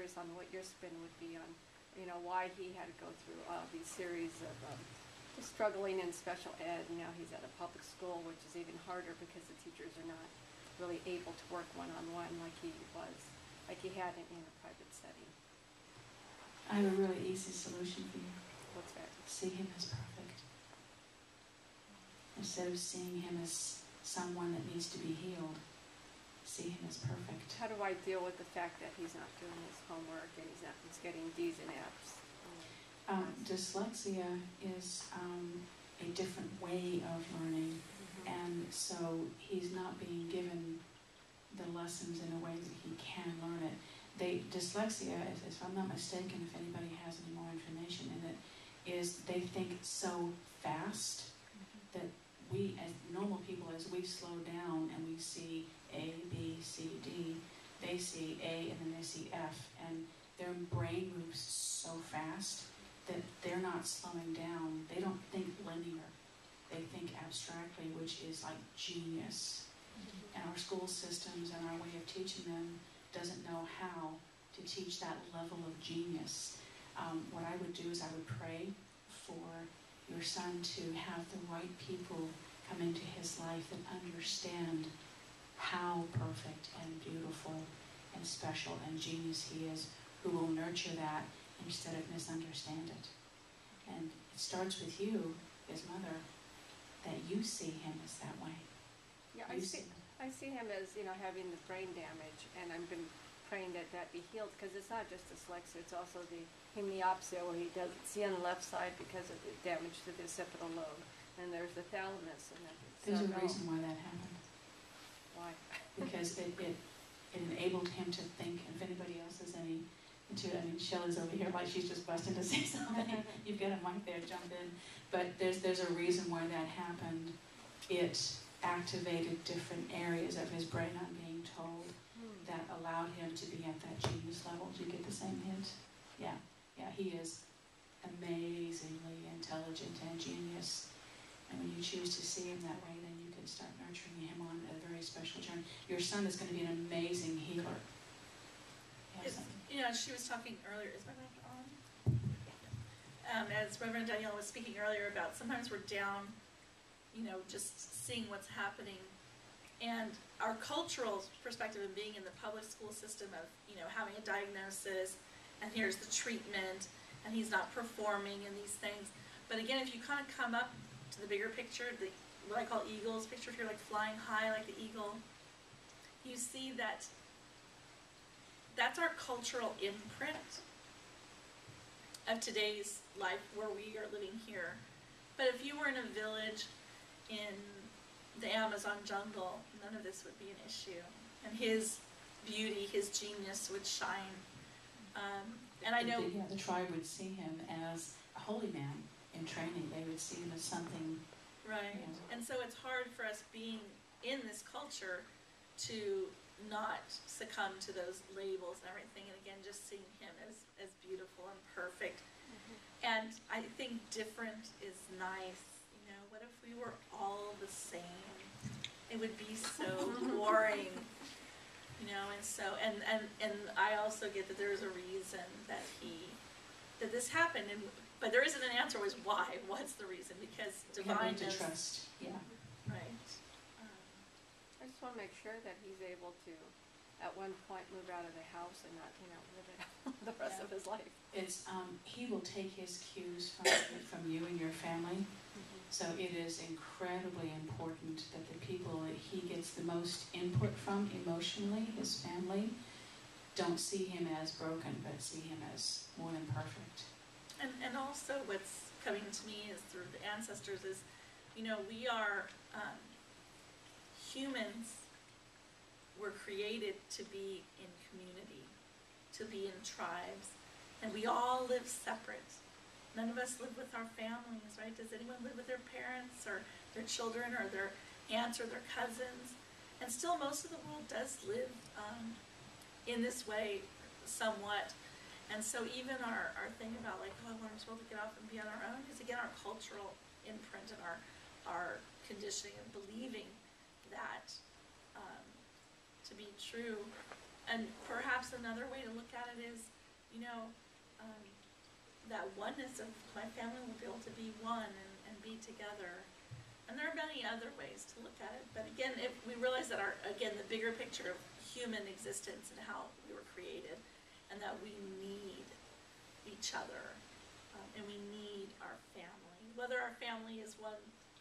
curious on what your spin would be on, you know, why he had to go through these series of just struggling in special ed. And now he's at a public school, which is even harder because the teachers are not really able to work one-on-one like he was, like he had in a private setting. I have a really easy solution for you. What's that? See him as perfect. Instead of seeing him as someone that needs to be healed, see him as perfect. How do I deal with the fact that he's not doing his homework and he's getting D's and F's? Dyslexia is a different way of learning, and so he's not being given the lessons in a way that he can learn it. Dyslexia, if I'm not mistaken, if anybody has any more information in it, is they think so fast that we, as normal people, as we slow down and we see A, B, C, D, they see A and then they see F, and their brain moves so fast that they're not slowing down. They don't think linear. They think abstractly, which is like genius. And our school systems and our way of teaching them doesn't know how to teach that level of genius. What I would do is I would pray for your son to have the right people come into his life that understand how perfect and beautiful and special and genius he is, who will nurture that instead of misunderstand it. And it starts with you, his mother, that you see him as that way. Yeah, I see him as, you know, having the brain damage, and I've been praying that that be healed, because it's not just dyslexia, it's also the hemiopsia, where he doesn't see on the left side because of the damage to the occipital lobe, and there's the thalamus. And there's a reason why that happened. Why? Because it enabled him to think, and if anybody else has any into it, I mean, Shelley's over here like she's just busting to say something. You've got a mic there, jump in. But there's a reason why that happened. It activated different areas of his brain, I'm being told, that allowed him to be at that genius level. Do you get the same hint? Yeah. Yeah, he is amazingly intelligent and genius. And when you choose to see him that way, then you can start nurturing him on a very special journey. Your son is going to be an amazing healer. You know, she was talking earlier, is my mic on? As Reverend Danielle was speaking earlier about sometimes we're down, you know, just seeing what's happening. And our cultural perspective of being in the public school system of, you know, having a diagnosis, and here's the treatment, and he's not performing and these things. But again, if you kind of come up to the bigger picture, what I call eagle's picture, if you're like flying high like the eagle, you see that that's our cultural imprint of today's life where we are living here. But if you were in a village in the Amazon jungle, none of this would be an issue. And his beauty, his genius would shine. And I know... The tribe would see him as a holy man in training. They would see him as something... Right. You know. And so it's hard for us being in this culture to not succumb to those labels and everything, and again, just seeing him as beautiful and perfect. And I think different is nice. You know, what if we were all the same? It would be so boring. You know, and so, and I also get that there's a reason that this happened, but there isn't an answer always why. What's the reason? Because divineness. To trust, yeah. Right. I just want to make sure that he's able to, at one point, move out of the house and not, you know, live it the rest of his life. It's he will take his cues from you and your family. So it is incredibly important that the people that he gets the most input from emotionally, his family, don't see him as broken, but see him as more than perfect. And also what's coming to me is through the ancestors is, you know, we are humans were created to be in community, to be in tribes, and we all live separate. None of us live with our families, right? Does anyone live with their parents or their children or their aunts or their cousins? And still most of the world does live in this way somewhat. And so even our thing about like, oh, we're supposed to get off and be on our own is again our cultural imprint and our conditioning of believing that to be true. And perhaps another way to look at it is that oneness of my family will be able to be one and be together. And there are many other ways to look at it. But again, if we realize that the bigger picture of human existence and how we were created, and that we need each other, and we need our family. Whether our family is one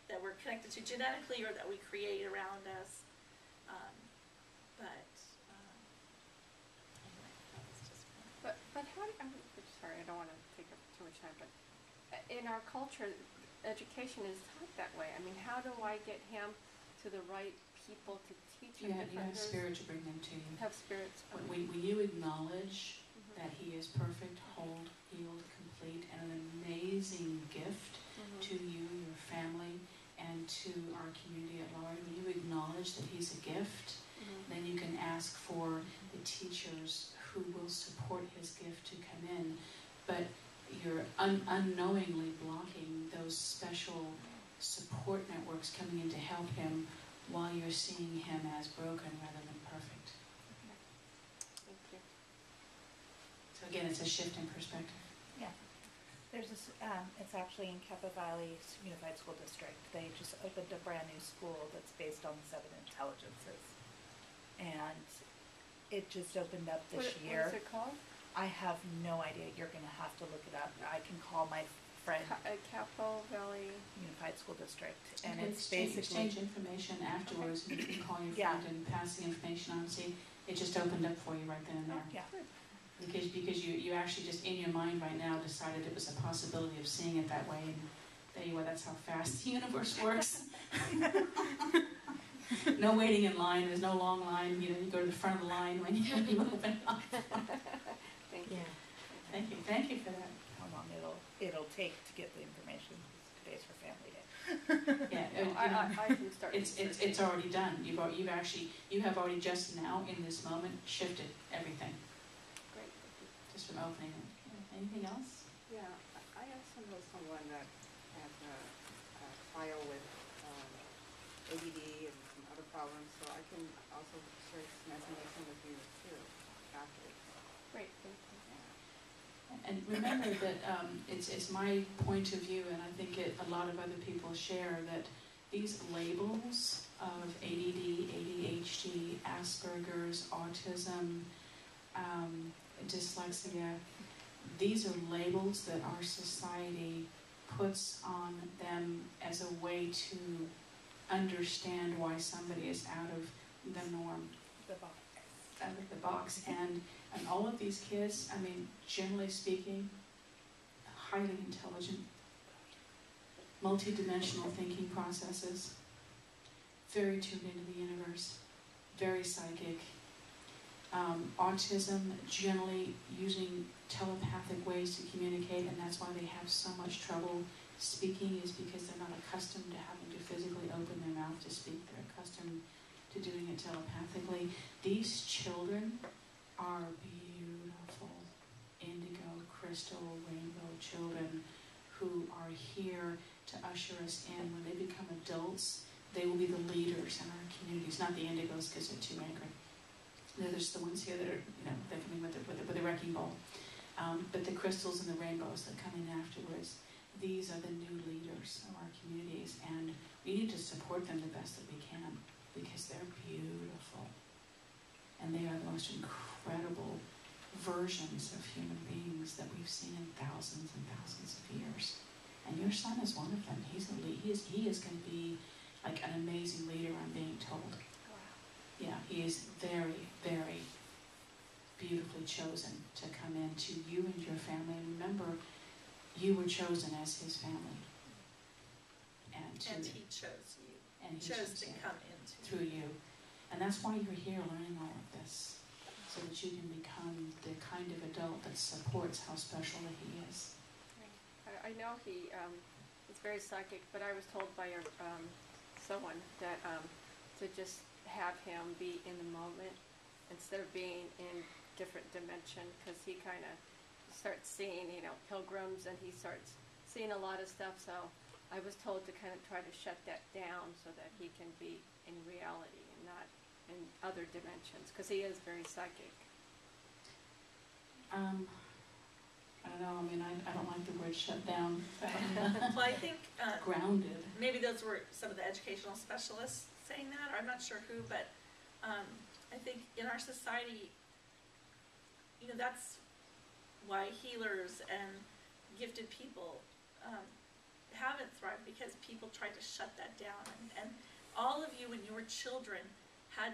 that we're connected to genetically or that we create around us. But how do I'm sorry, I don't want to take up too much time, but in our culture, education is taught that way. I mean, how do I get him to the right people to teach him? You have spirit to bring them to you. Have spirits. When you acknowledge that he is perfect, whole, healed, complete, and an amazing gift to you, your family, and to our community at large, when you acknowledge that he's a gift, then you can ask for the teachers who will support his gift to come in. But you're unknowingly blocking those special support networks coming in to help him while you're seeing him as broken rather than perfect. Okay. Thank you. So again, it's a shift in perspective. Yeah. There's this, it's actually in Kappa Valley Unified School District. They just opened a brand new school that's based on the 7 intelligences. And it just opened up this year. What is it called? I have no idea. You're going to have to look it up. I can call my friend. Capo Valley Unified School District. And You can it's basically... exchange information afterwards, and you can call your Yeah. friend and pass the information on. See, it just opened up for you right then and there. Yeah. Because you actually just in your mind right now decided it was a possibility of seeing it that way, and there you are. That's how fast the universe works. No waiting in line. There's no long line. You go to the front of the line when you open up. Thank you. Thank you. Thank you for that. How long it'll take to get the information. Today's for Family Day. Yeah, I can start. It's already done. You have already just now in this moment shifted everything. Great. Just from opening it. Anything else? Yeah, I also know someone that has a file with ADD and some other problems, so I can also share some information with you too afterwards. Great, thank you. And remember that it's my point of view, and I think a lot of other people share, that these labels of ADD, ADHD, Asperger's, autism, dyslexia, these are labels that our society puts on them as a way to understand why somebody is out of the norm, out of the box. And all of these kids, I mean, generally speaking, highly intelligent, multi-dimensional thinking processes, very tuned into the universe, very psychic. Autism, generally using telepathic ways to communicate, and that's why they have so much trouble speaking, is because they're not accustomed to having to physically open their mouth to speak. They're accustomed to doing it telepathically. These children are beautiful, indigo, crystal, rainbow children who are here to usher us in. When they become adults, they will be the leaders in our communities, not the indigos because they're too angry. There's the ones here that are, they're coming with the wrecking ball. But the crystals and the rainbows that come in afterwards, these are the new leaders of our communities, and we need to support them the best that we can, because they're beautiful. And they are the most incredible versions of human beings that we've seen in thousands and thousands of years. And your son is one of them. He is going to be like an amazing leader, I'm being told. Yeah, he is very, very beautifully chosen to come in to you and your family. And remember, you were chosen as his family. And he chose you. And he chose to you come into through you. And that's why you're here learning all of this, so that you can become the kind of adult that supports how special that he is. I know he is very psychic, but I was told by someone that to just have him be in the moment instead of being in different dimension, because he kind of starts seeing, pilgrims, and he starts seeing a lot of stuff. So I was told to kind of try to shut that down so that he can be in reality and not in other dimensions, because he is very psychic. I mean, I don't like the word shut down. Well, I think, Grounded. maybe those were some of the educational specialists saying that, or I'm not sure who, but, I think in our society, you know, that's why healers and gifted people, haven't thrived, because people tried to shut that down. And all of you, when you were children, had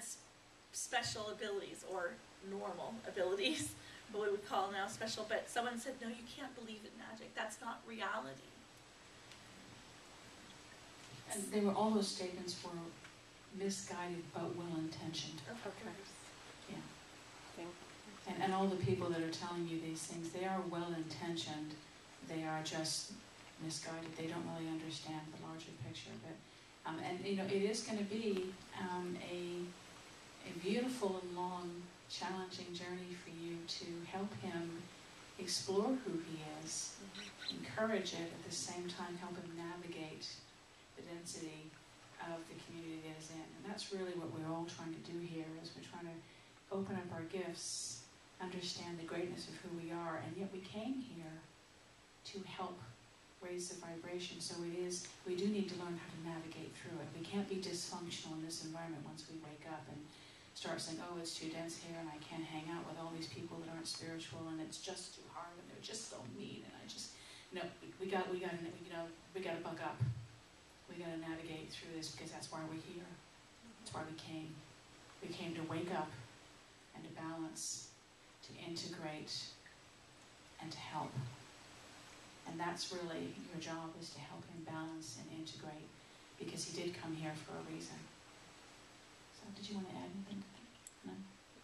special abilities, or normal abilities, what we would call now special, but someone said, no, you can't believe in magic, that's not reality. And they were, all those statements were misguided but well-intentioned. Of Okay. course. Yeah. Thank And all the people that are telling you these things, they are well-intentioned. They are just misguided. They don't really understand the larger picture. But and you know, it is going to be a beautiful and long, challenging journey for you to help him explore who he is, encourage it, at the same time help him navigate the density of the community that is in. And that's really what we're all trying to do here, is we're trying to open up our gifts, understand the greatness of who we are, and yet we came here to help raise the vibration. So we do need to learn how to navigate through it. We can't be dysfunctional in this environment once we wake up and start saying, oh, it's too dense here and I can't hang out with all these people that aren't spiritual and it's just too hard and they're just so mean and I just, no, we got to buck up. We got to navigate through this because that's why we're here. That's why we came. We came to wake up and to balance, to integrate, and to help. And that's really your job, is to help him balance and integrate, because he did come here for a reason. So did you want to add anything to that? No?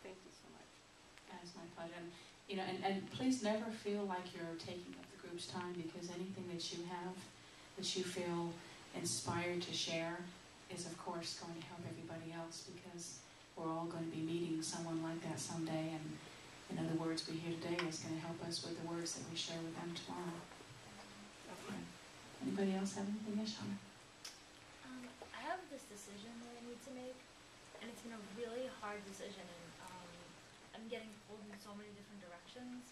Thank you so much. That's my pleasure. And, you know, and please never feel like you're taking up the group's time, because anything that you have that you feel inspired to share is of course going to help everybody else, because we're all going to be meeting someone like that someday, and you know, the words we hear today is going to help us with the words that we share with them tomorrow. Okay. Anybody else have anything to share? I have this decision that I need to make, and it's been a really hard decision, and I'm getting pulled in so many different directions,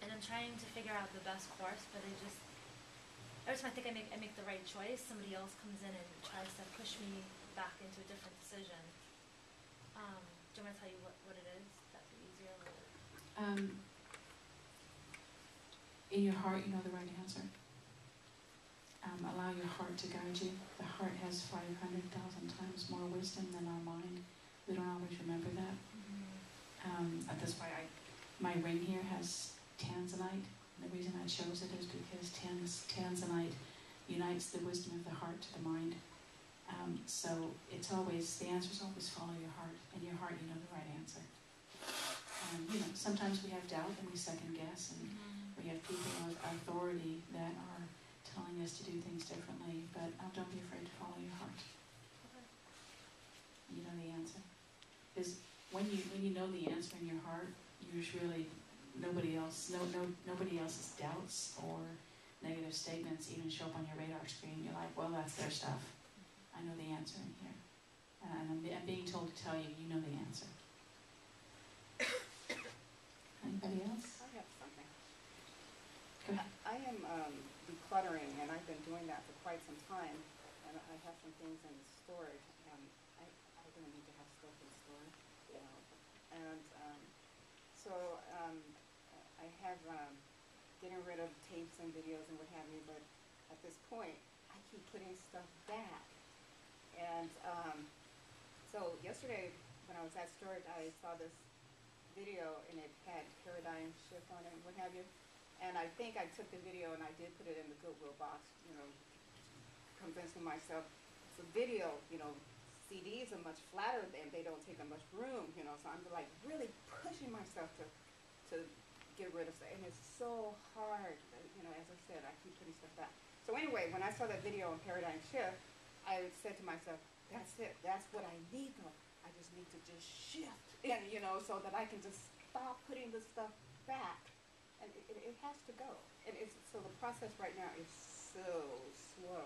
and I'm trying to figure out the best course, but every time I think I make the right choice, somebody else comes in and tries to push me back into a different decision. Do you want me to tell you what it is? That'd be easier. In your heart, you know the right answer. Allow your heart to guide you. The heart has 500,000 times more wisdom than our mind. We don't always remember that. That's why my ring here has tanzanite. And the reason I chose it is because tanzanite unites the wisdom of the heart to the mind. So it's always, the answer is always follow your heart. In your heart, you know the right answer. You know, sometimes we have doubt and we second guess, and we have people of authority that are telling us to do things differently, but don't be afraid to follow your heart. Okay. You know the answer. Because when you know the answer in your heart, there's really nobody else's doubts or negative statements even show up on your radar screen. You're like, well, that's their stuff. I know the answer in here. And I'm being told to tell you, you know the answer. Anybody else? I have something. Go ahead. I am decluttering, and I've been doing that for quite some time, and I have some things in storage, and I don't need to have stuff in storage, you know. And so I have getting rid of tapes and videos and what have you, but at this point, I keep putting stuff back. And so yesterday, when I was at storage, I saw this video, and it had paradigm shift on it and what have you. And I think I took the video and I did put it in the Goodwill box, you know, convincing myself the video, you know, CDs are much flatter and they don't take up much room, you know, so I'm like really pushing myself to get rid of stuff. And it's so hard, you know, as I said, I keep putting stuff back. So anyway, when I saw that video on Paradigm Shift, I said to myself, that's it, that's what I need though. I just need to just shift, and you know, so that I can just stop putting the stuff back. And it has to go. And so the process right now is so slow.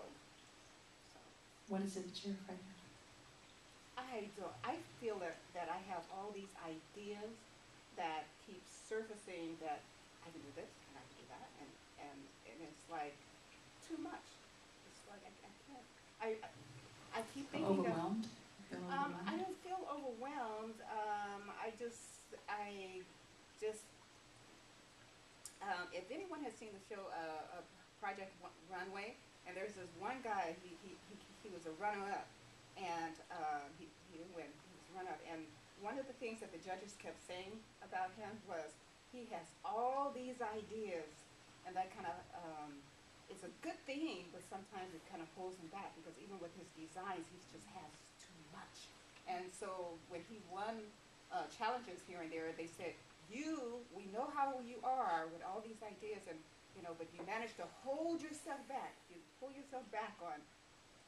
So What is it that you're afraid of? I feel that I have all these ideas that keep surfacing that I I can do this and I can do that, and it's like too much. It's like I can't. I keep thinking Overwhelmed? Feel I overwhelmed? don't feel overwhelmed. If anyone has seen the show Project Runway, and there's this one guy, he was a runner-up, and he didn't win, he was a runner-up, and one of the things that the judges kept saying about him was he has all these ideas, and that kind of, it's a good thing, but sometimes it kind of holds him back, because even with his designs, he just has too much. And so when he won challenges here and there, they said, we know how you are with all these ideas, and but you managed to hold yourself back. You pull yourself back on,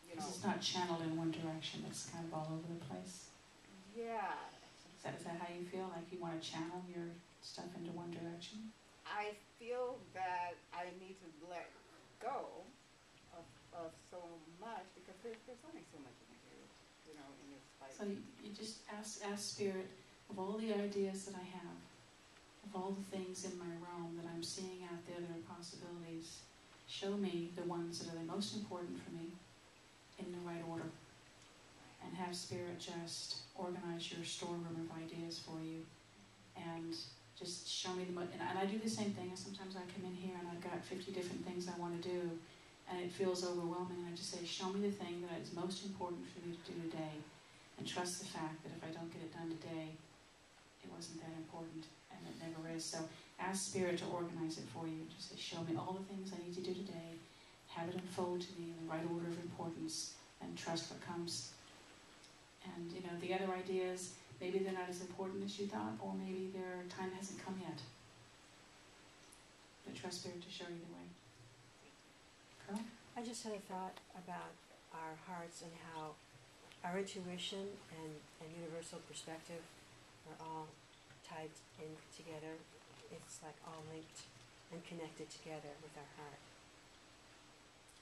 Because it's not channeled in one direction, it's kind of all over the place. Yeah. Is that how you feel? Like you want to channel your stuff into one direction? I feel that I need to let go of so much, because there's only so much you can do, in this fight. So you just ask Spirit, of all the ideas that I have, of all the things in my realm that I'm seeing out there that are possibilities, show me the ones that are the most important for me in the right order. And have Spirit just organize your storeroom of ideas for you. And just show me and I do the same thing. And sometimes I come in here and I've got 50 different things I want to do. And it feels overwhelming. And I just say, show me the thing that is most important for me to do today. And trust the fact that if I don't get it done today, it wasn't that important. And it never is. So ask Spirit to organize it for you. Just say, show me all the things I need to do today. Have it unfold to me in the right order of importance. And trust what comes. And, the other ideas, maybe they're not as important as you thought, or maybe their time hasn't come yet. But trust Spirit to show you the way. Carl? I just had a thought about our hearts and how our intuition and universal perspective are all tied in together. It's like all linked and connected together with our heart.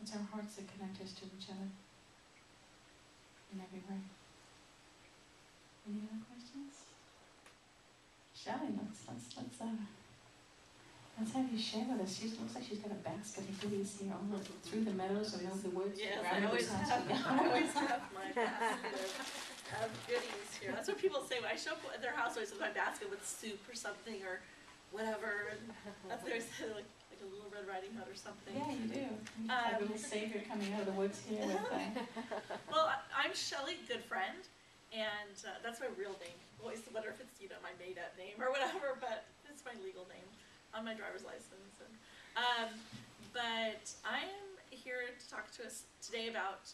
It's our hearts that connect us to each other in every way. Any other questions? Shelley, let's have you share with us. It looks like she's got a basket of goodies here, all through the meadows and over the woods. Yes, I always have my basket of goodies here. That's what people say when I show up at their house. Always with my basket with soup or something or whatever. And that's there's like a little Red Riding Hood or something. Yeah, you do. A little savior coming out of the woods here with Well, I'm Chelle Goodfriend, and that's my real name. Always wonder if it's my made-up name or whatever, but it's my legal name on my driver's license. And, but I am here to talk to us today about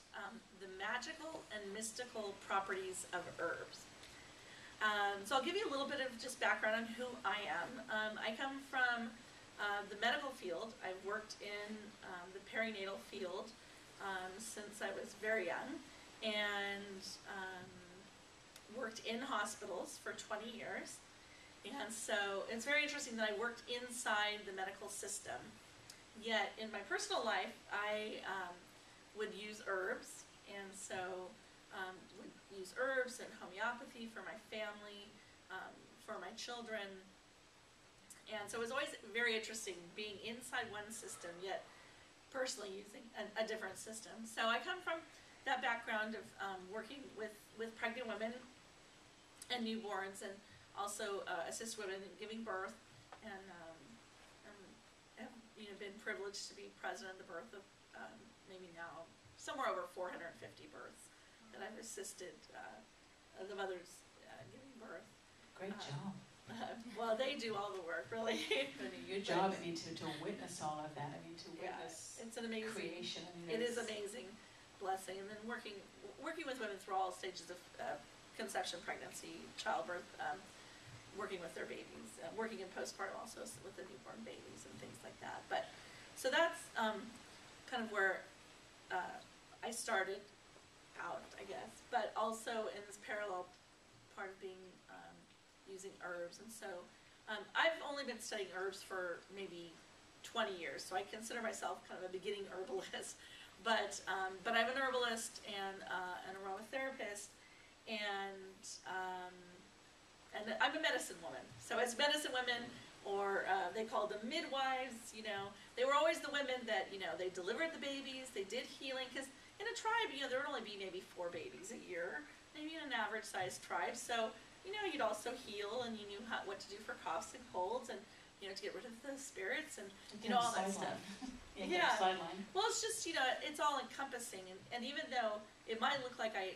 the magical and mystical properties of herbs. So I'll give you a little bit of just background on who I am. I come from the medical field. I've worked in the perinatal field since I was very young, and worked in hospitals for 20 years. And so it's very interesting that I worked inside the medical system. Yet in my personal life, I would use herbs, and so would use herbs and homeopathy for my family, for my children. And so it was always very interesting being inside one system, yet personally using a different system. So I come from that background of working with pregnant women and newborns, and also assist women in giving birth, and have been privileged to be present at the birth of maybe now somewhere over 450 births that I've assisted the mothers giving birth. Great job. Well, they do all the work, really. Your job, to witness all of that, to witness it's an amazing creation. It is amazing blessing, and then working with women through all stages of conception, pregnancy, childbirth, working with their babies, working in postpartum also with the newborn babies and things like that. But so that's kind of where I started out, I guess. But also in this parallel part of being using herbs, and so I've only been studying herbs for maybe 20 years, so I consider myself kind of a beginning herbalist. But I'm an herbalist and an aromatherapist, and I'm a medicine woman. So as medicine women, or they they called them midwives, they were always the women that, they delivered the babies, they did healing, because in a tribe, there would only be maybe 4 babies a year, maybe in an average sized tribe, so, you'd also heal, and you knew what to do for coughs and colds, and, to get rid of the spirits, and, all that stuff. Yeah. Sideline. Well, it's just, it's all encompassing, and even though it might look like my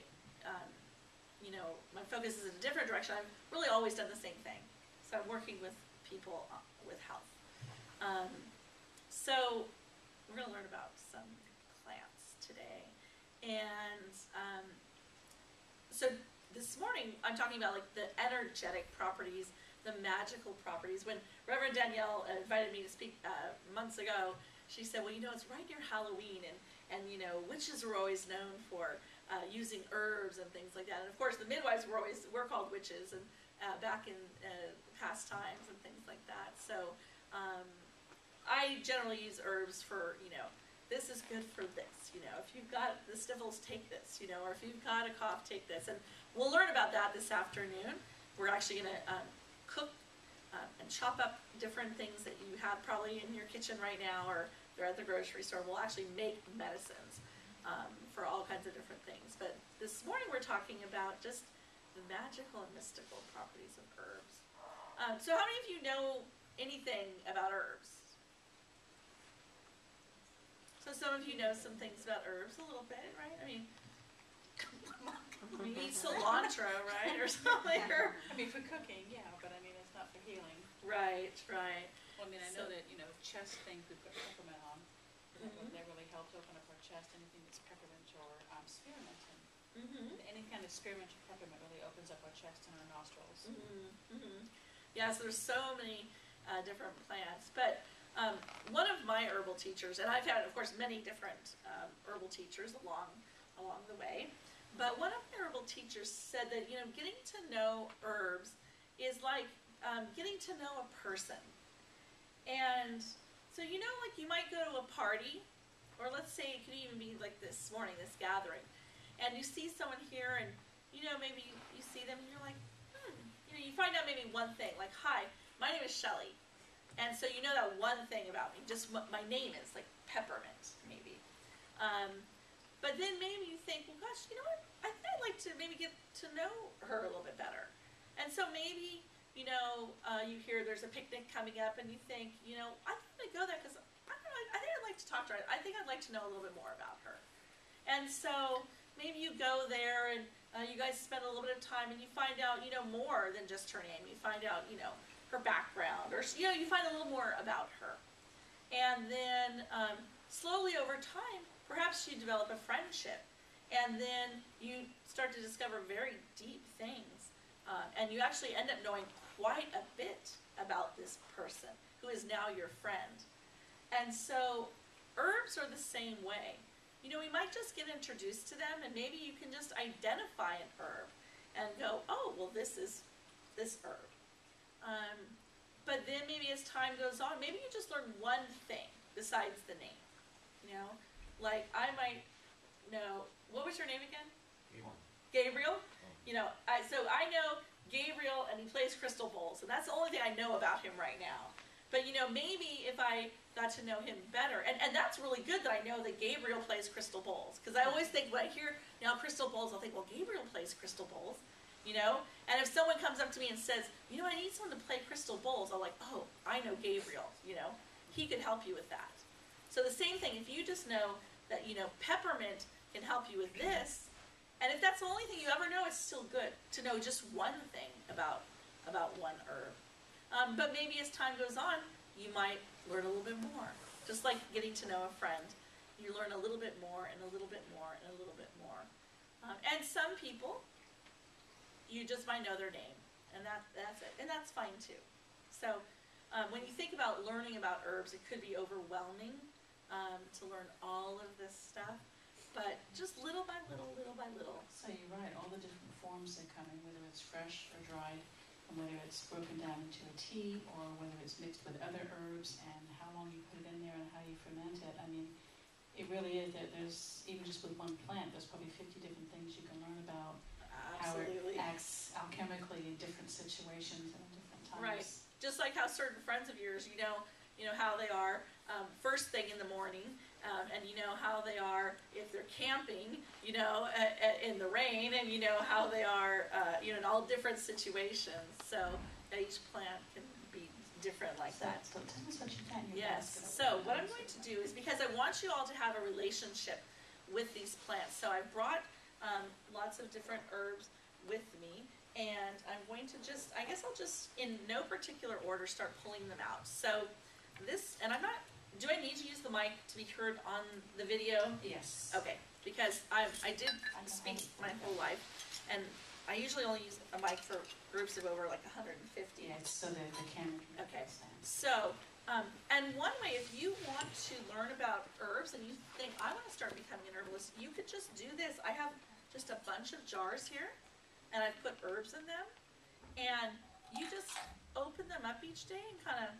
focus is in a different direction, I've really always done the same thing. So I'm working with people with health. So we're going to learn about some plants today. And so this morning I'm talking about like the energetic properties, the magical properties. When Reverend Danielle invited me to speak months ago, she said, well, it's right near Halloween, and witches were always known for using herbs and things like that. And of course, the midwives were called witches, and back in past times and things like that. So I generally use herbs for, this is good for this. If you've got the sniffles, take this. Or if you've got a cough, take this. And we'll learn about that this afternoon. We're actually going to cook and chop up different things that you have probably in your kitchen right now, or they're at the grocery store. We'll actually make medicines for all kinds of different things. But this morning we're talking about just the magical and mystical properties of herbs. So how many of you know anything about herbs? So some of you know some things about herbs a little bit, right? I mean, you eat cilantro, right, or something? Or, For cooking, yeah, but it's not for healing. right. Well, I know that, chest things we put peppermint on. That really helps open up our chest, anything that's peppermint or spearmint. Any kind of spearmint or peppermint really opens up our chest and our nostrils. Yeah, so there's so many different plants. But one of my herbal teachers, and I've had, of course, many different herbal teachers along the way, but one of my herbal teachers said that, getting to know herbs is like getting to know a person. And so, like you might go to a party, or let's say it could even be like this morning, this gathering, and you see someone here, and, maybe you see them, and you're like, you find out maybe one thing, like, hi, my name is Shelley, and so you know that one thing about me, just what my name is, like peppermint, maybe. But then maybe you think, well, gosh, you know what, I think I'd like to maybe get to know her a little bit better. And so maybe, you hear there's a picnic coming up, and you think, I think I'm going to go there because, I think I'd like to talk to her. I think I'd like to know a little bit more about her. And so maybe you go there, and you guys spend a little bit of time, and you find out, more than just her name. You find out, her background, or, you find a little more about her. And then slowly over time, perhaps you develop a friendship, and then you start to discover very deep things, and you actually end up knowing quite a bit about this person who is now your friend. And so herbs are the same way. We might just get introduced to them, and maybe you can just identify an herb and go, oh, well, this is this herb. But then maybe as time goes on, maybe you just learn one thing besides the name. Like I might know, what was your name again? Gabriel. So I know Gabriel, and he plays crystal bowls, and that's the only thing I know about him right now. But maybe if I got to know him better, and that's really good that I know that Gabriel plays crystal bowls, because I always think when I hear crystal bowls, I'll think, well, Gabriel plays crystal bowls, and if someone comes up to me and says, I need someone to play crystal bowls, I'm like, oh, I know Gabriel, he could help you with that. So the same thing, if you just know that, peppermint can help you with this, and if that's the only thing you ever know, it's still good to know just one thing about one herb. But maybe as time goes on, you might learn a little bit more. Just like getting to know a friend. You learn a little bit more, and a little bit more, and a little bit more. And some people, you just might know their name, and that's it. And that's fine too. So when you think about learning about herbs, it could be overwhelming to learn all of this stuff. But just little by little, little by little. So you're right, all the different forms they come in, whether it's fresh or dried, and whether it's broken down into a tea, or whether it's mixed with other herbs, and how long you put it in there and how you ferment it. It really is that there's, even just with one plant, there's probably 50 different things you can learn about. Absolutely. How it acts alchemically in different situations and in different times. Right. just like how certain friends of yours, you know how they are first thing in the morning, and you know how they are if they're camping, in the rain, and you know how they are, in all different situations. So each plant can be different like that. So tell us what you've got in your Yes. basket. So what I'm going to do is, because I want you all to have a relationship with these plants, so I brought lots of different herbs with me, and I'm going to I guess I'll just, in no particular order, start pulling them out. So this, and do I need to use the mic to be heard on the video? Yes. Okay, because I did speak my whole life, and I usually only use a mic for groups of over like 150. Yeah, it's so that the camera can Okay. understand. So, and one way, if you want to learn about herbs and you think, I want to start becoming an herbalist, you could just do this. I have just a bunch of jars here, and I've put herbs in them, and you just open them up each day and kind of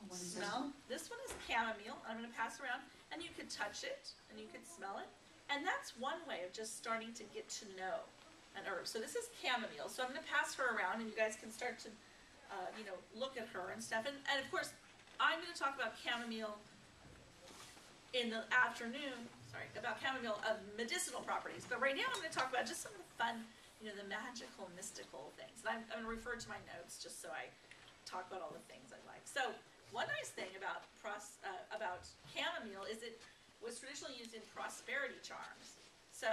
What is smell. This one is chamomile. I'm going to pass around, and you could touch it, and you could smell it, and that's one way of just starting to get to know an herb. So this is chamomile. So I'm going to pass her around, and you guys can start to, look at her and stuff. And of course, I'm going to talk about chamomile in the afternoon. Sorry, about chamomile of medicinal properties. But right now, I'm going to talk about just some of the fun, the magical, mystical things. And I'm going to refer to my notes just so I talk about all the things I like. So one nice thing about chamomile is it was traditionally used in prosperity charms. So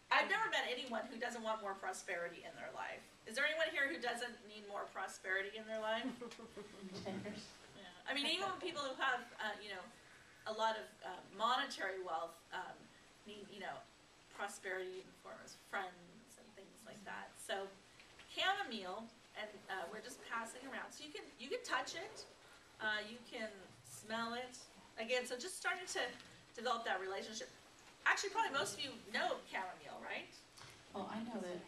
I've never met anyone who doesn't want more prosperity in their life. Is there anyone here who doesn't need more prosperity in their life? Yeah. I mean, even people who have, a lot of monetary wealth need, prosperity in the form of friends and things like that. So chamomile, and we're just passing around. So you can touch it, you can smell it. Again, so just starting to develop that relationship. Actually, probably most of you know chamomile, right? Well, I know that,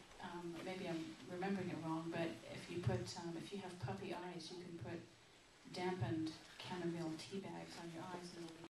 maybe I'm remembering it wrong, but if you have puppy eyes, you can put dampened chamomile tea bags on your eyes and it'll be